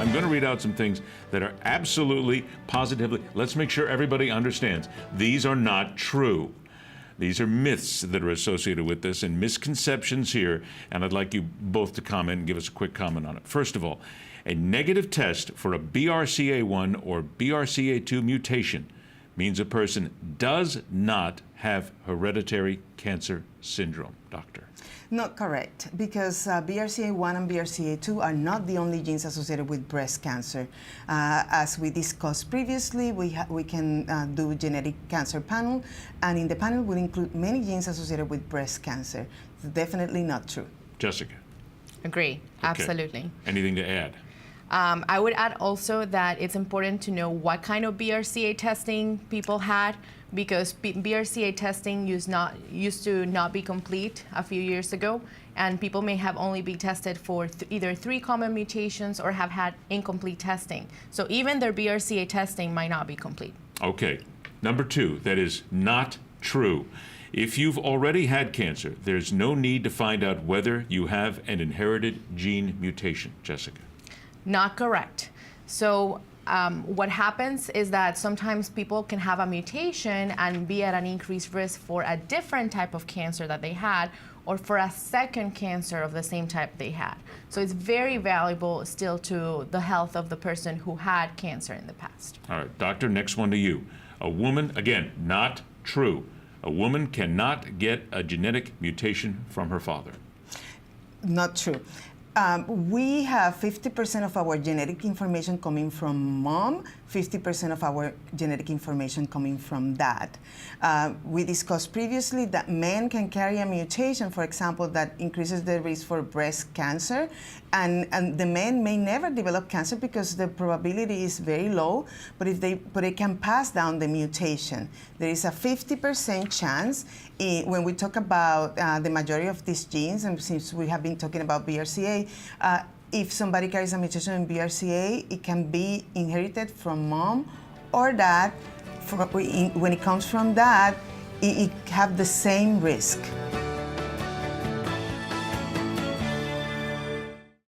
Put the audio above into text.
I'm going to read out some things that are absolutely, positively, let's make sure everybody understands. These are not true. These are myths that are associated with this and misconceptions here, and I'd like you both to comment and give us a quick comment on it. First of all, a negative test for a BRCA1 or BRCA2 mutation means a person does not have hereditary cancer syndrome. Doctor. Not correct, because BRCA1 and BRCA2 are not the only genes associated with breast cancer. As we discussed previously, we can do genetic cancer panel, and in the panel will include many genes associated with breast cancer. It's definitely not true. Jessica. Agree, Okay. absolutely. Anything to add? I would add also that it's important to know what kind of BRCA testing people had, because BRCA testing used to not be complete a few years ago, and people may have only been tested for either 3 common mutations or have had incomplete testing. So even their BRCA testing might not be complete. Okay. Number 2, that is not true. If you've already had cancer, there's no need to find out whether you have an inherited gene mutation. Jessica. Not correct. So what happens is that sometimes people can have a mutation and be at an increased risk for a different type of cancer that they had, or for a second cancer of the same type they had. So it's very valuable still to the health of the person who had cancer in the past. All right, doctor, next one to you. A woman, again, not true. A woman cannot get a genetic mutation from her father. Not true. We have 50% of our genetic information coming from mom, 50% of our genetic information coming from dad. We discussed previously that men can carry a mutation, for example, that increases the risk for breast cancer, and the men may never develop cancer because the probability is very low, but it can pass down the mutation. There is a 50% chance when we talk about the majority of these genes, and since we have been talking about BRCA, if somebody carries a mutation in BRCA, it can be inherited from mom or dad. When it comes from dad, it have the same risk.